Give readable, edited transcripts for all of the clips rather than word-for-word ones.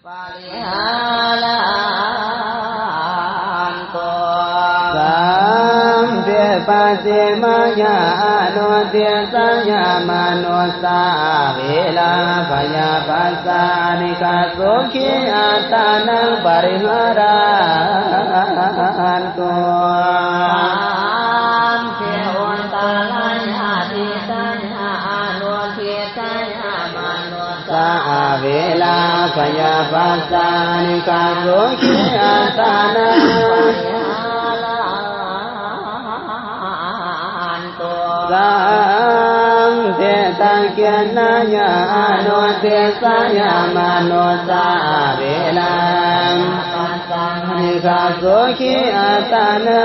ปาริหารันตุสัมเพียปัสสิมายาโนเตียสัญญามโนสาเวลาพยาปัสสานิกาสุขีอัตตานังปริหารันตุสัมเพียวันตาลายาติสัญญาโนเตียสัญญามโนสาเวลาพยาปัสสานิกาสุขีอัตตานังสังเทตังเกียนาญาโนเตสัญญามโนสาเวลังปัสสังนิกาโสขีอัตตานั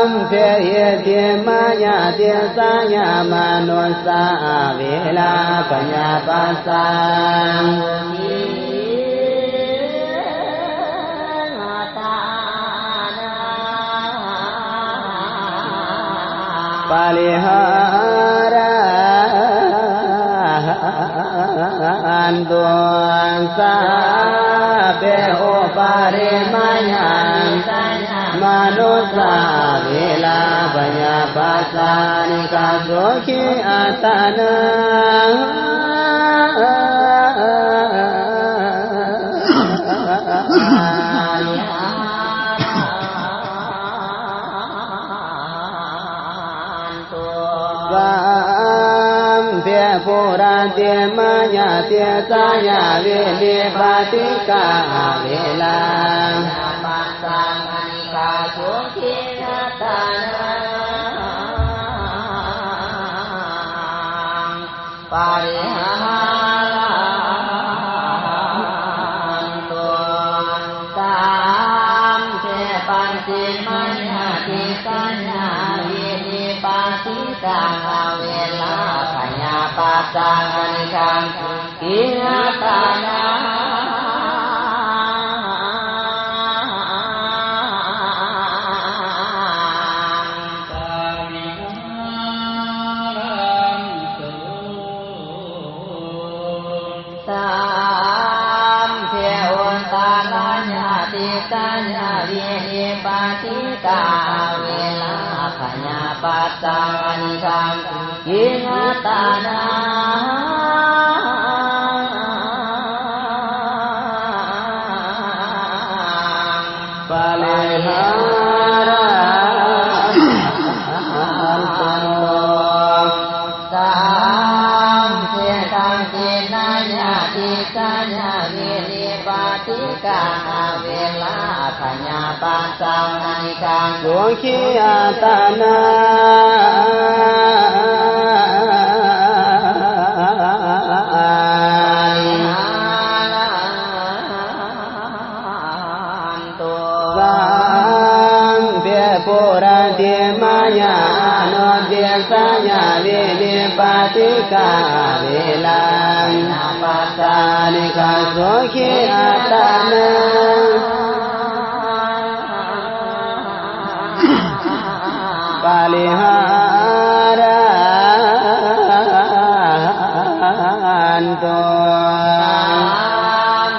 งเพียเทียมายาเทียสัญญามโนสาเวลาปัญญาปัสสังปาลิหารันตุสัพเพอุปาเรมายังมนุสาเวลาปัญญาปัสสานิกาโสขีอัตตานังเพียปุราเตียมายาเตียสายาเวเนปาติกาเวลาปัสสังอนิกาสุขีอัตตานังปาริหารันตุสัมเทปัสสิมายาติสัญญาเวเนปาติกาเวลาปัญญาปัสสังอนิกาสุขีอัตตานังสัญญาเวเนปาติกาเวลาปัญญาปัสสังอนิกาสุขีอัตตานังปาลิหารันตุสัมเทตังเจนาญาติสัญญาเวเนปาติกาเวลาปัญญาปัสสังอนิกาสุขีอัตตานังสังเพียปุราเทียมายาโนเตียสัญญาเวเนปาติกาเวลังปัสสานิกาโสขีอัตตานังปาลิหารันตุ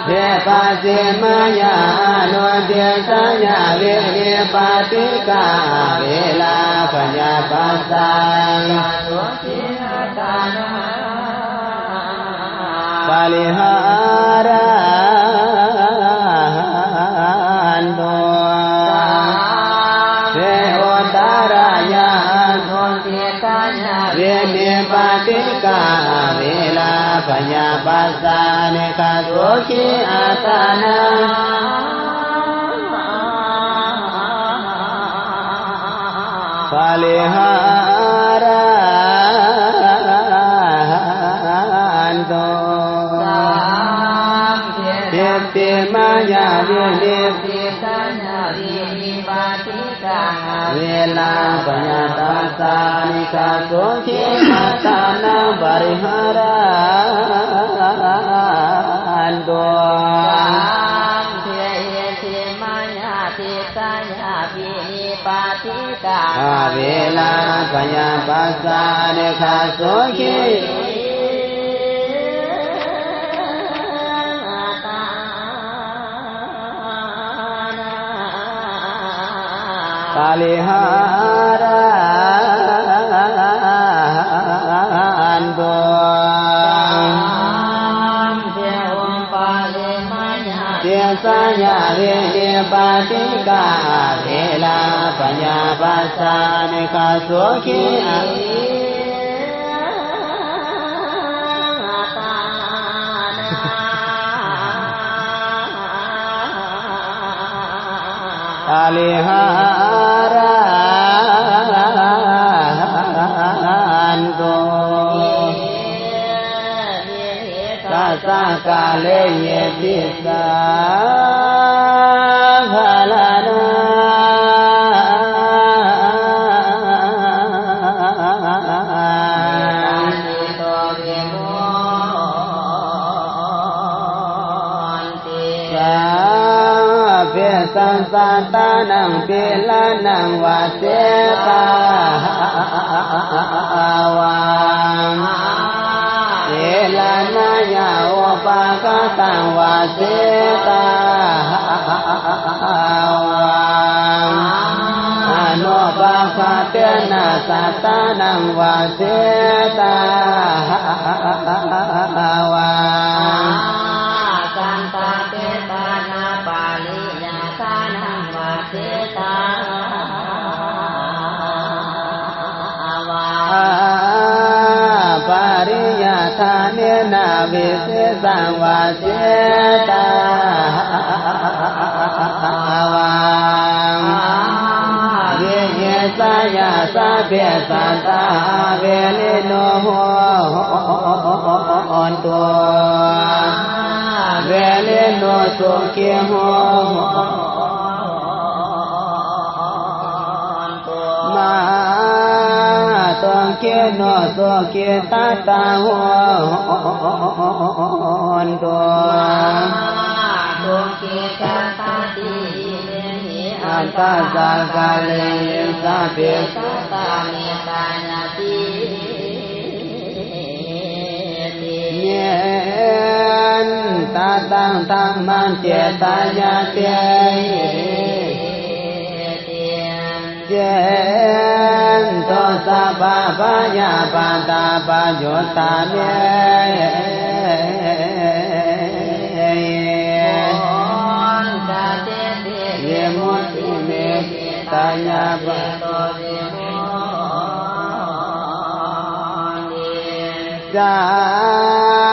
เทปัสสิมายาโนเตียสัญญาเวเนปาติกาเวลาปัญญาปัสสังโสขีอัตตานังปาลิหารันตุเทวตารายาโนเตียสัญญาเวเนปาติกาเวลาปัญญาปัสสานิกาโสขีอัตตานังปาลิหารันตุเทมายาเวเนสัญญาเวเนปาติกาเวลาปัญญาปัสสานิกาโสขีอัตตานังปริหารันตุสัมเท ปาทิกาเวลาปัญญาปัสสะเนคาโสขีกาลิหารันตุเดียสัญญาเวเดียปาติกาเวลาปัญญาปัสสะเนคาโสขีกาลิหารันตุสัสสะกาเลเยติสาภาลานาสังสารตานังเปลานังวาเสตาวังเปลานายาโอปากตังวาเสตาวังอโนปาคาเตนะสัตตานังวาเสตาวังสันตาเตตานาปาลิยาทานังวาเสตาวาปาริยาทาเนนาวิเศษังวาเสตาวาเวเยสายาสาเปสันตาเวลิโนโหอนตัวเวลิโนสุขีโหมาตังเกโนสุขีตาตาโหอนตัวตุกิกาตาติอันตาสากาเลสาเปสัตตาเมตานาติเนนตาตังธรรมันเจตายาเตเจนโตสัพพะยาปันตาปัญโยตาเนเยมุติเมตายาปันจั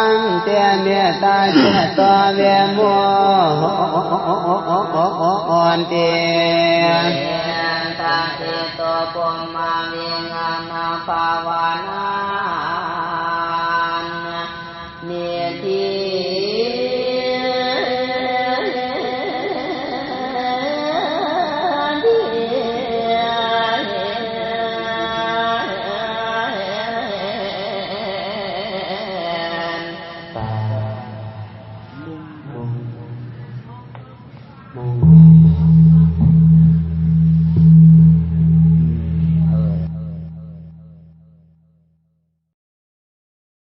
นเตเมตาเจตเวมุอนเตตาเตโตปุมมาวิงานาภาวนา